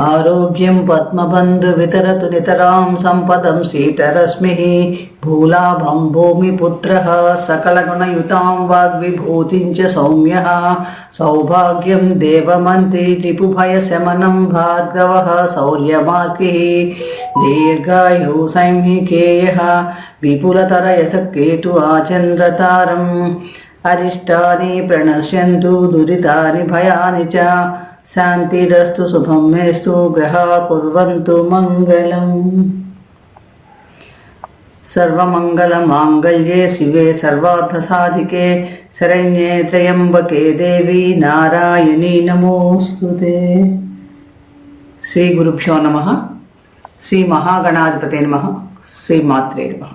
ఆరోగ్యం పద్మబంధు వితరతు నితరాం సంపదం శీతరశ్మి భూలాభం భూమిపుత్రః సకలగుణయుతాం వాగ్విభూతిం చ సౌమ్యః సౌభాగ్యం దేవమంత్రి రిపుభయశమనం భార్గవః శౌర్యమార్గీ దీర్ఘాయు సంహికేయః విపులతరయసకేతు ఆచంద్రతారం అరిష్టాని ప్రణశ్యంతు దురితాని భయాని చ శాంతిరస్తు శుభం మేస్తు గ్రహా కుర్వంతు మంగళం. సర్వమంగళ మాంగళ్యే శివే సర్వార్థ సాధికే శరణ్యే త్రయంబకే దేవి నారాయణీ నమోస్తుతే. శ్రీ గురుభ్యో నమః. శ్రీ మహాగణాధిపతే నమః. శ్రీ మాత్రే నమః.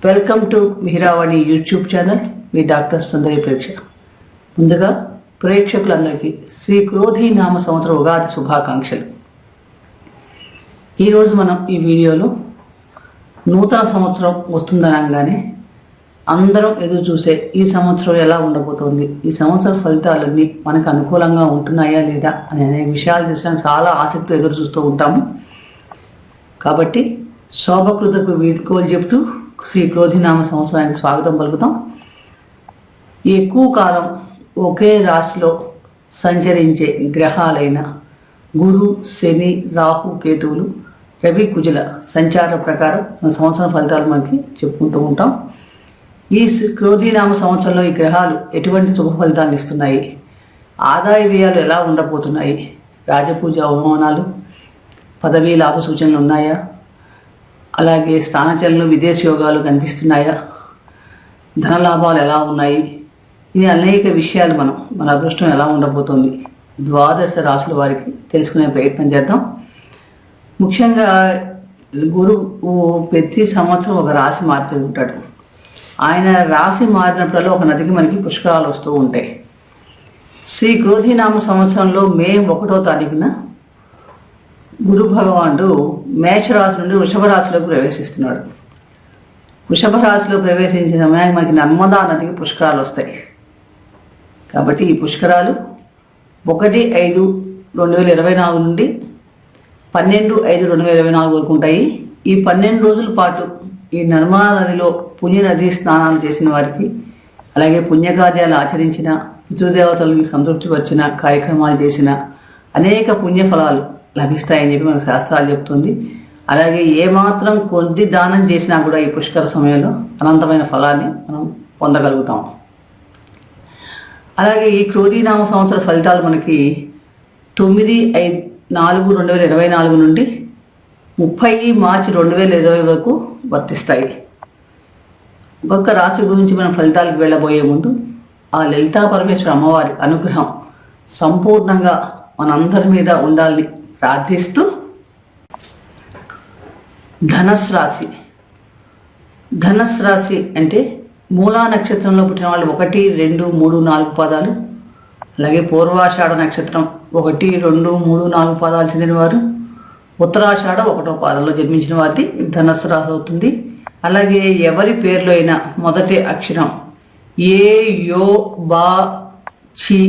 Welcome to Mihiravani YouTube channel. మీ డాక్టర్ సుందరి ప్రేక్ష. ముందుగా ప్రేక్షకులందరికీ శ్రీ క్రోధీ నామ సంవత్సర ఉగాది శుభాకాంక్షలు. ఈరోజు మనం ఈ వీడియోలో నూతన సంవత్సరం వస్తుందనగానే అందరం ఎదురు చూసే ఈ సంవత్సరం ఎలా ఉండబోతోంది, ఈ సంవత్సర ఫలితాలన్నీ మనకు అనుకూలంగా ఉంటున్నాయా లేదా అనే అనేక విషయాలు తెలిసిన చాలా ఆసక్తితో ఎదురు చూస్తూ ఉంటాము. కాబట్టి శోభకృతకు వీడ్కోలు చెప్తూ శ్రీ క్రోధినామ సంవత్సరానికి స్వాగతం పలుకుతాం. ఎక్కువ కాలం ఒకే రాశిలో సంచరించే గ్రహాలైన గురు, శని, రాహు, కేతువులు, రవి, కుజుల సంచార ప్రకారం సంవత్సరం ఫలితాలు మనకి చెప్పుకుంటూ ఉంటాం. ఈ క్రోధినామ సంవత్సరంలో ఈ గ్రహాలు ఎటువంటి శుభ ఫలితాలను ఇస్తున్నాయి, ఆదాయ వ్యయాలు ఎలా ఉండబోతున్నాయి, రాజపూజ అవమానాలు, పదవీ లాభ సూచనలు ఉన్నాయా, అలాగే స్థానచలనం, విదేశ యోగాలు కనిపిస్తున్నాయా, ధనలాభాలు ఎలా ఉన్నాయి, ఇది అనేక విషయాలు మన అదృష్టం ఎలా ఉండబోతోంది ద్వాదశ రాశుల వారికి తెలుసుకునే ప్రయత్నం చేద్దాం. ముఖ్యంగా గురువు ప్రతి సంవత్సరం ఒక రాశి మారుతూ ఉంటాడు. ఆయన రాశి మారినప్పుడల్లా ఒక నదికి మనకి పుష్కరాలు వస్తూ ఉంటాయి. శ్రీ క్రోధినామ సంవత్సరంలో మే 1వ తారీఖున గురు భగవానుడు మేషరాశి నుండి వృషభ రాశిలోకి ప్రవేశిస్తున్నాడు. వృషభ రాశిలో ప్రవేశించిన సమయానికి మనకి నర్మదా నదికి పుష్కరాలు వస్తాయి. కాబట్టి ఈ పుష్కరాలు 1/5/2024 నుండి 12/5/2024 వరకు ఉంటాయి. ఈ 12 రోజుల పాటు ఈ నర్మదా నదిలో పుణ్యనదీ స్నానాలు చేసిన వారికి, అలాగే పుణ్యకార్యాలు ఆచరించిన, పితృదేవతలకి సంతృప్తి వచ్చిన, కార్యక్రమాలు చేసిన అనేక పుణ్యఫలాలు లభిస్తాయని చెప్పి మనకు శాస్త్రాలు చెప్తుంది. అలాగే ఏమాత్రం కొద్ది దానం చేసినా కూడా ఈ పుష్కర సమయంలో అనంతమైన ఫలాన్ని మనం పొందగలుగుతాం. అలాగే ఈ క్రోధినామ సంవత్సర ఫలితాలు మనకి 9/4/2024 నుండి 30 మార్చి 2020 వరకు వర్తిస్తాయి. ఒక్కొక్క రాశి గురించి మనం ఫలితాలకు వెళ్ళబోయే ముందు ఆ లలితా పరమేశ్వర అమ్మవారి అనుగ్రహం సంపూర్ణంగా మనందరి మీద ఉండాలని ప్రార్థిస్తూ, ధనస్సు రాశి. ధనస్సు రాశి అంటే మూలా నక్షత్రంలో పుట్టిన వాళ్ళు 1, 2, 3, 4 పాదాలు, అలాగే పూర్వాషాఢ నక్షత్రం 1, 2, 3, 4 పాదాలు చెందినవారు, ఉత్తరాషాఢ 1వ పాదంలో జన్మించిన వారికి ధనస్సు రాశి అవుతుంది. అలాగే ఎవరి పేర్లో అయినా మొదటి అక్షరం ఏ, యో, బా, చి,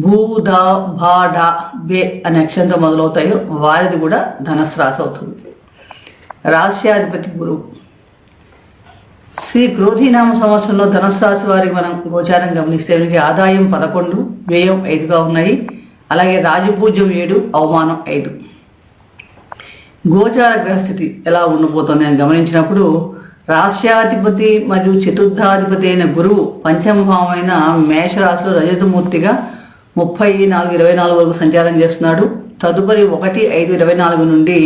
భూ, దా, భా, డా, బే అనే అక్షరంతో మొదలవుతాయో వారిది కూడా ధనస్సు రాశి అవుతుంది. రాశ్యాధిపతి గురువు. శ్రీ క్రోధినామ సంవత్సరంలో ధనుసు రాశి వారికి మనం గోచారం గమనిస్తే ఆదాయం 11, వ్యయం 5గా ఉన్నాయి. అలాగే రాజపూజ్యం 7, అవమానం 5. గోచార గ్రహస్థితి ఎలా ఉండబోతుంది అని గమనించినప్పుడు రాశ్యాధిపతి మరియు చతుర్థాధిపతి అయిన గురువు పంచమభావమైన మేషరాశిలో రజతమూర్తిగా 30/4/24 వరకు సంచారం చేస్తున్నాడు. తదుపరి 1/5/24 నుండి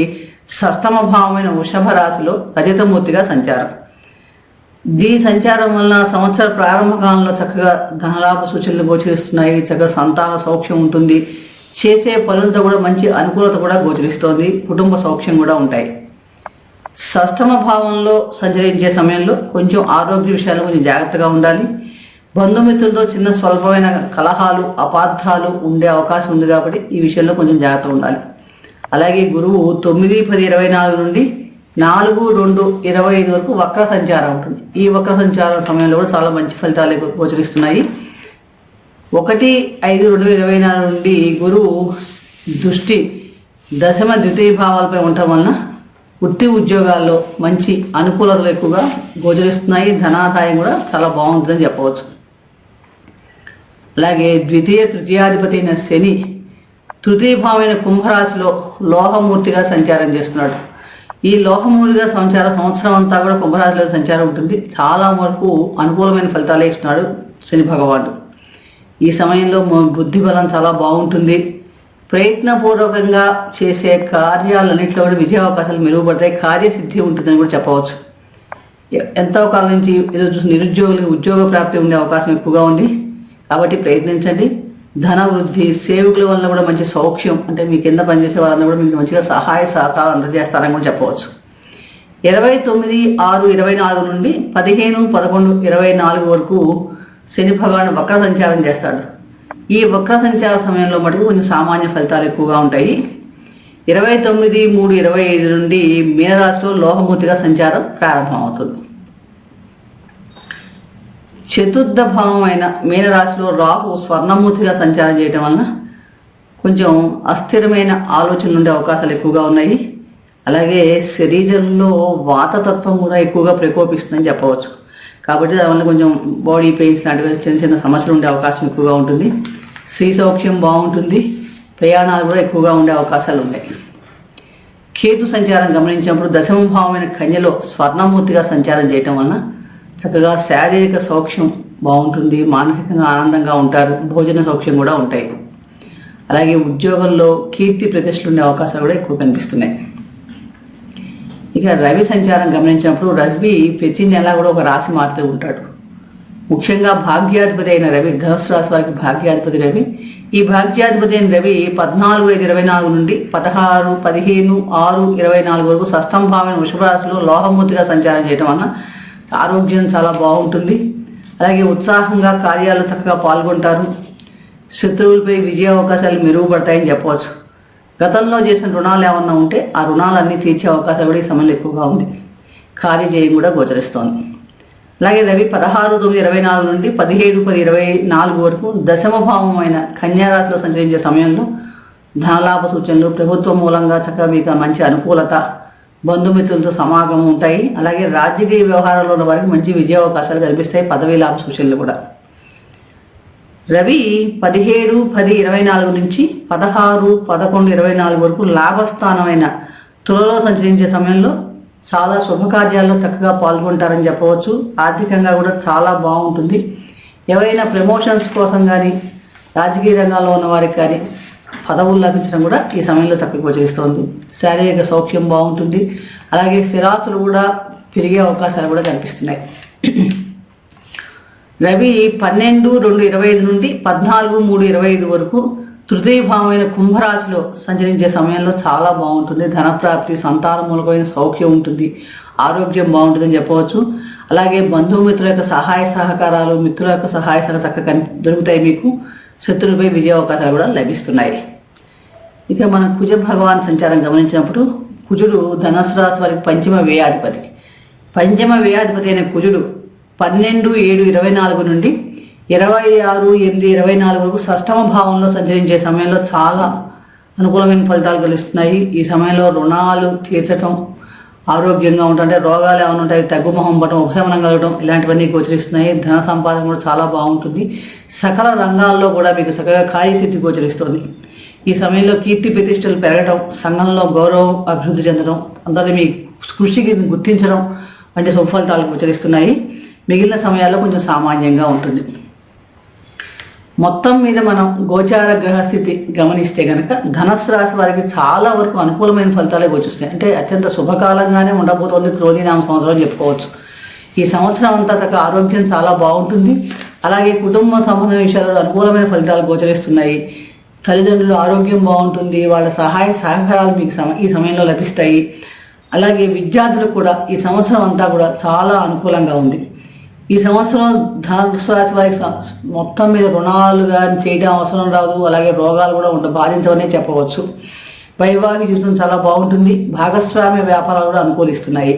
షష్టమ భావమైన వృషభ రాశిలో రజతమూర్తిగా సంచారం. దీని సంచారం వలన సంవత్సర ప్రారంభ కాలంలో చక్కగా ధనలాభ సూచనలు గోచరిస్తున్నాయి. చక్కగా సంతాన సౌఖ్యం ఉంటుంది. చేసే పనులతో కూడా మంచి అనుకూలత కూడా గోచరిస్తోంది. కుటుంబ సౌఖ్యం కూడా ఉంటాయి. షష్టమ భావంలో సంచరించే సమయంలో కొంచెం ఆరోగ్య విషయాలు కొంచెం జాగ్రత్తగా ఉండాలి. బంధుమిత్రులతో చిన్న స్వల్పమైన కలహాలు, అపార్థాలు ఉండే అవకాశం ఉంది కాబట్టి ఈ విషయంలో కొంచెం జాగ్రత్తగా ఉండాలి. అలాగే గురువు 9/10/24 నుండి 4/2/25 వరకు వక్ర సంచారం ఉంటుంది. ఈ వక్ర సంచారం సమయంలో కూడా చాలా మంచి ఫలితాలు గోచరిస్తున్నాయి. 1/5/2024 నుండి గురువు దృష్టి దశమ ద్వితీయ భావాలపై ఉండటం వలన వృత్తి ఉద్యోగాల్లో మంచి అనుకూలతలు ఎక్కువగా గోచరిస్తున్నాయి. ధనాదాయం కూడా చాలా బాగుంటుందని చెప్పవచ్చు. అలాగే ద్వితీయ తృతీయాధిపతి అయిన శని తృతీయ భావమైన కుంభరాశిలో లోహమూర్తిగా సంచారం చేస్తున్నాడు. ఈ లోహమూర్తిగా సంవత్సరం అంతా కూడా కుంభరాశిలో సంచారం ఉంటుంది. చాలా వరకు అనుకూలమైన ఫలితాలే ఇస్తున్నాడు శని భగవానుడు. ఈ సమయంలో బుద్ధి బలం చాలా బాగుంటుంది. ప్రయత్నపూర్వకంగా చేసే కార్యాలన్నింటిలో కూడా విజయ అవకాశాలు మెరుగుపడతాయి. కార్యసిద్ధి ఉంటుందని కూడా చెప్పవచ్చు. ఎంతో కాలం నుంచి ఎదురు చూసిన నిరుద్యోగులకు ఉద్యోగ ప్రాప్తి ఉండే అవకాశం ఎక్కువగా ఉంది. కాబట్టి ప్రయత్నించండి. ధన వృద్ధి, సేవకుల వల్ల కూడా మంచి సౌఖ్యం, అంటే మీ కింద పనిచేసే వాళ్ళందరూ కూడా మీకు మంచిగా సహాయ సహకారం అందజేస్తారని కూడా చెప్పవచ్చు. 29/6/24 నుండి 15/11/24 వరకు శని భగవానుడు వక్ర సంచారం చేస్తాడు. ఈ వక్ర సంచార సమయంలో మటుకు కొంచెం సామాన్య ఫలితాలు ఎక్కువగా ఉంటాయి. 29/3/25 నుండి మీనరాశిలో లోహమూర్తిగా సంచారం ప్రారంభమవుతుంది. చతుర్థ భావం అయిన మీనరాశిలో రాహు స్వర్ణమూర్తిగా సంచారం చేయటం వలన కొంచెం అస్థిరమైన ఆలోచనలు ఉండే అవకాశాలు ఎక్కువగా ఉన్నాయి. అలాగే శరీరంలో వాతతత్వం కూడా ఎక్కువగా ప్రకోపిస్తుందని చెప్పవచ్చు. కాబట్టి దానివల్ల కొంచెం బాడీ పెయిన్స్ లాంటివి చిన్న చిన్న సమస్యలు ఉండే అవకాశం ఎక్కువగా ఉంటుంది. స్త్రీ సౌఖ్యం బాగుంటుంది. ప్రయాణాలు కూడా ఎక్కువగా ఉండే అవకాశాలు ఉన్నాయి. కేతు సంచారం గమనించినప్పుడు దశమ భావమైన కన్యలో స్వర్ణమూర్తిగా సంచారం చేయటం వలన చక్కగా శారీరక సౌఖ్యం బాగుంటుంది. మానసికంగా ఆనందంగా ఉంటారు. భోజన సౌఖ్యం కూడా ఉంటాయి. అలాగే ఉద్యోగంలో కీర్తి ప్రతిష్టలు ఉండే అవకాశాలు కూడా ఎక్కువ కనిపిస్తున్నాయి. ఇక రవి సంచారం గమనించినప్పుడు రవి ప్రతి నెల కూడా ఒక రాశి మారుతూ ఉంటాడు. ముఖ్యంగా భాగ్యాధిపతి అయిన రవి, ధనుసు రాశి వారికి భాగ్యాధిపతి రవి. ఈ భాగ్యాధిపతి అయిన రవి 14/5/24 నుండి 16/15/6/24 వరకు షష్టమ భావమైన వృషభ రాశిలో లోహమూర్తిగా సంచారం చేయడం వలన ఆరోగ్యం చాలా బాగుంటుంది. అలాగే ఉత్సాహంగా కార్యాలు చక్కగా పాల్గొంటారు. శత్రువులపై విజయ అవకాశాలు మెరుగుపడతాయని చెప్పవచ్చు. గతంలో చేసిన రుణాలు ఏమన్నా ఉంటే ఆ రుణాలన్నీ తీర్చే అవకాశాలు కూడా ఈ సమయంలో ఎక్కువగా ఉంది. కార్యజయం కూడా గోచరిస్తోంది. అలాగే రవి 16/9/24 నుండి 17/10/24 వరకు దశమ భావమైన కన్యారాశిలో సంచరించే సమయంలో ధనలాభ సూచనలు, ప్రభుత్వం మూలంగా చక్కగా మీకు మంచి అనుకూలత, బంధుమిత్రులతో సమాగమం ఉంటాయి. అలాగే రాజకీయ వ్యవహారాల్లో ఉన్న వారికి మంచి విజయ అవకాశాలు కనిపిస్తాయి. పదవీ లాభ సూచనలు కూడా. రవి 17/10/24 నుంచి 16/11/24 వరకు లాభస్థానమైన తులలో సంచరించే సమయంలో చాలా శుభకార్యాల్లో చక్కగా పాల్గొంటారని చెప్పవచ్చు. ఆర్థికంగా కూడా చాలా బాగుంటుంది. ఎవరైనా ప్రమోషన్స్ కోసం కానీ రాజకీయ రంగాల్లో ఉన్న వారికి కానీ పదవులు లభించడం కూడా ఈ సమయంలో చక్కగా గోచరిస్తోంది. శారీరక సౌఖ్యం బాగుంటుంది. అలాగే స్థిరాస్తులు కూడా పెరిగే అవకాశాలు కూడా కనిపిస్తున్నాయి. రవి 12/2/25 నుండి 14/3/25 వరకు తృతీయ భావమైన కుంభరాశిలో సంచరించే సమయంలో చాలా బాగుంటుంది. ధనప్రాప్తి, సంతాన మూలకమైన సౌఖ్యం ఉంటుంది. ఆరోగ్యం బాగుంటుందని చెప్పవచ్చు. అలాగే బంధుమిత్రుల యొక్క సహాయ సహకారాలు, మిత్రుల యొక్క సహాయ సహకారాలు చక్కగా దొరుకుతాయి. మీకు శత్రువులపై విజయ అవకాశాలు కూడా లభిస్తున్నాయి. ఇక మన కుజ భగవాన్ సంచారం గమనించినప్పుడు కుజుడు ధనుసు రాశి వారికి పంచమ వ్యయాధిపతి. పంచమ వ్యయాధిపతి అయిన కుజుడు 12/7/24 నుండి 26/8/24 వరకు షష్టమ భావంలో సంచరించే సమయంలో చాలా అనుకూలమైన ఫలితాలు కలుస్తున్నాయి. ఈ సమయంలో రుణాలు తీర్చడం, ఆరోగ్యంగా ఉంటుంటే రోగాలు ఏమైనా ఉంటాయి తగ్గుముఖం పడటం, ఉపశమనం కలగడం ఇలాంటివన్నీ గోచరిస్తున్నాయి. ధన సంపాదన కూడా చాలా బాగుంటుంది. సకల రంగాల్లో కూడా మీకు చక్కగా కార్యసిద్ధి గోచరిస్తుంది. ఈ సమయంలో కీర్తి ప్రతిష్టలు పెరగడం, సంఘంలో గౌరవం అభివృద్ధి చెందడం, అందరినీ మీ కృషికి గుర్తించడం వంటి సుఫలితాలు గోచరిస్తున్నాయి. మిగిలిన సమయాల్లో కొంచెం సామాన్యంగా ఉంటుంది. మొత్తం మీద మనం గోచార గ్రహస్థితి గమనిస్తే కనుక ధనుసు రాశి వారికి చాలా వరకు అనుకూలమైన ఫలితాలే గోచరిస్తాయి. అంటే అత్యంత శుభకాలంగానే ఉండబోతోంది క్రోధీనామ సంవత్సరం అని చెప్పుకోవచ్చు. ఈ సంవత్సరం అంతా చక్కగా ఆరోగ్యం చాలా బాగుంటుంది. అలాగే కుటుంబ సంబంధ విషయాల్లో అనుకూలమైన ఫలితాలు గోచరిస్తున్నాయి. తల్లిదండ్రులు ఆరోగ్యం బాగుంటుంది. వాళ్ళ సహాయ సహకారాలు మీకు ఈ సమయంలో లభిస్తాయి. అలాగే విద్యార్థులకు కూడా ఈ సంవత్సరం అంతా కూడా చాలా అనుకూలంగా ఉంది. ఈ సంవత్సరం ధనుసు రాశి వారికి మొత్తం మీద రుణాలు కానీ చేయడం అవసరం రాదు. అలాగే రోగాలు కూడా బాధించవనే చెప్పవచ్చు. వైవాహిక జీవితం చాలా బాగుంటుంది. భాగస్వామ్య వ్యాపారాలు కూడా అనుకూలిస్తున్నాయి.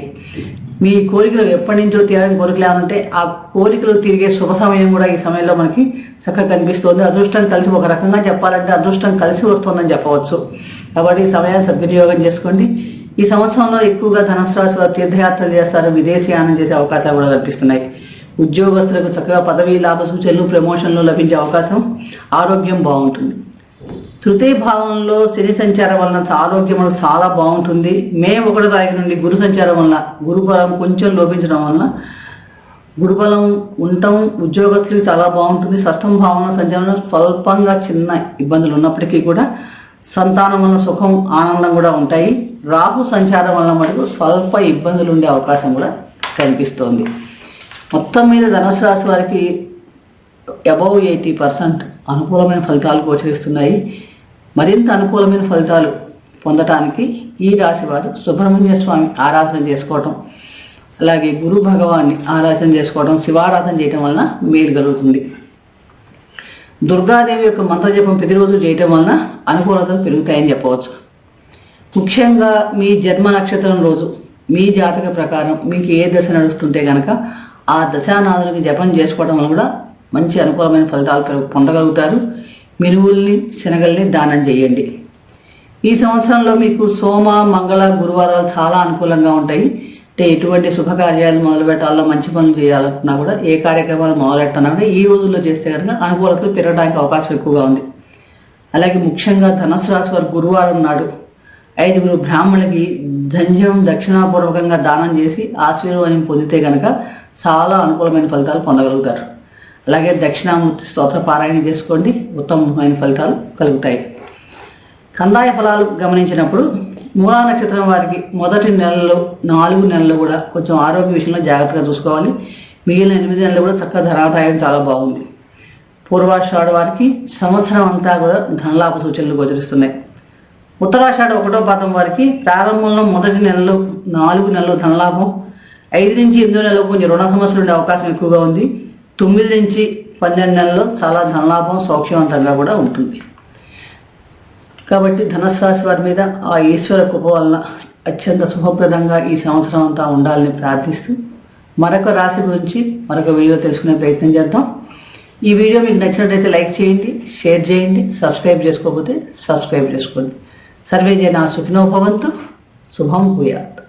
మీ కోరికలు ఎప్పటి నుంచో తీరని కోరికలు ఏమంటే ఆ కోరికలు తిరిగే శుభ సమయం కూడా ఈ సమయంలో మనకి చక్కగా కనిపిస్తుంది. అదృష్టం కలిసి, ఒక రకంగా చెప్పాలంటే అదృష్టం కలిసి వస్తుందని చెప్పవచ్చు. కాబట్టి ఈ సమయాన్ని సద్వినియోగం చేసుకోండి. ఈ సంవత్సరంలో ఎక్కువగా ధనుసు రాశి వారు తీర్థయాత్రలు చేస్తారు, విదేశీయానం చేసే అవకాశాలు కూడా కనిపిస్తున్నాయి. ఉద్యోగస్తులకు చక్కగా పదవీ లాభ సూచనలు, ప్రమోషన్లు లభించే అవకాశం, ఆరోగ్యం బాగుంటుంది. తృతీయ భావంలో శని సంచారం వలన ఆరోగ్యం చాలా బాగుంటుంది. మే 1వ తారీఖు నుండి గురు సంచారం వలన గురుబలం కొంచెం లోపించడం వలన గురుబలం ఉండటం ఉద్యోగస్తులకి చాలా బాగుంటుంది. షష్టమ భావంలో సంచారం స్వల్పంగా చిన్న ఇబ్బందులు ఉన్నప్పటికీ కూడా సంతానం వలన సుఖం, ఆనందం కూడా ఉంటాయి. రాహు సంచారం వలన మనకు స్వల్ప ఇబ్బందులు ఉండే అవకాశం కూడా కనిపిస్తోంది. మొత్తం మీద ధనుసు రాశి వారికి అబౌవ్ 80% అనుకూలమైన ఫలితాలు గోచరిస్తున్నాయి. మరింత అనుకూలమైన ఫలితాలు పొందటానికి ఈ రాశి వారు సుబ్రహ్మణ్య స్వామి ఆరాధన చేసుకోవటం, అలాగే గురు భగవాన్ని ఆరాధన చేసుకోవడం, శివారాధన చేయటం వలన మేలు కలుగుతుంది. దుర్గాదేవి యొక్క మంత్రజపం ప్రతిరోజు చేయటం వలన అనుకూలతలు పెరుగుతాయని చెప్పవచ్చు. ముఖ్యంగా మీ జన్మ నక్షత్రం రోజు మీ జాతక ప్రకారం మీకు ఏ దశ నడుస్తుంటే కనుక ఆ దశానాథునికి జపం చేసుకోవడం వల్ల కూడా మంచి అనుకూలమైన ఫలితాలు పొందగలుగుతారు. మినువుల్ని, శనగల్ని దానం చేయండి. ఈ సంవత్సరంలో మీకు సోమ, మంగళ, గురువారాలు చాలా అనుకూలంగా ఉంటాయి. అంటే ఎటువంటి శుభకార్యాలు మొదలు పెట్టాలో, మంచి పనులు చేయాలన్నా కూడా, ఏ కార్యక్రమాలు మొదలెట్టన్నా కూడా ఈ రోజుల్లో చేస్తే కనుక అనుకూలతలు పెరగడానికి అవకాశం ఎక్కువగా ఉంది. అలాగే ముఖ్యంగా ధనుసు రాశి వారు గురువారం నాడు 5 బ్రాహ్మణులకి ధన్యం దక్షిణాపూర్వకంగా దానం చేసి ఆశీర్వాదం పొందితే కనుక చాలా అనుకూలమైన ఫలితాలు పొందగలుగుతారు. అలాగే దక్షిణామూర్తి స్తోత్ర పారాయణ చేసుకోండి, ఉత్తమమైన ఫలితాలు కలుగుతాయి. కందాయ ఫలాలు గమనించినప్పుడు మూలా నక్షత్రం వారికి మొదటి నెలలో 4 నెలలు కూడా కొంచెం ఆరోగ్య విషయంలో జాగ్రత్తగా చూసుకోవాలి. మిగిలిన 8 నెలలు కూడా చక్కగా ధనాదాయం చాలా బాగుంది. పూర్వాషాఢ వారికి సంవత్సరం అంతా కూడా ధనలాభ సూచనలు గోచరిస్తున్నాయి. ఉత్తరాషాఢ 1వ పాదం వారికి ప్రారంభంలో మొదటి నెలలో 4 నెలలు ధనలాభం, 5 నుంచి 8 నెలలకు కొంచెం రుణ సమస్యలు ఉండే అవకాశం ఎక్కువగా ఉంది. 9 నుంచి 12 నెలల్లో చాలా ధనలాభం, సౌఖ్యవంతంగా కూడా ఉంటుంది. కాబట్టి ధనుసు రాశి వారి మీద ఆ ఈశ్వర కృప వలన అత్యంత శుభప్రదంగా ఈ సంవత్సరం అంతా ఉండాలని ప్రార్థిస్తూ మరొక రాశి గురించి మరొక వీడియో తెలుసుకునే ప్రయత్నం చేద్దాం. ఈ వీడియో మీకు నచ్చినట్లయితే లైక్ చేయండి, షేర్ చేయండి, సబ్స్క్రైబ్ చేసుకోకపోతే సబ్స్క్రైబ్ చేసుకోండి. సర్వే జనా సుఖినో భవంతు. శుభం భూయాత్.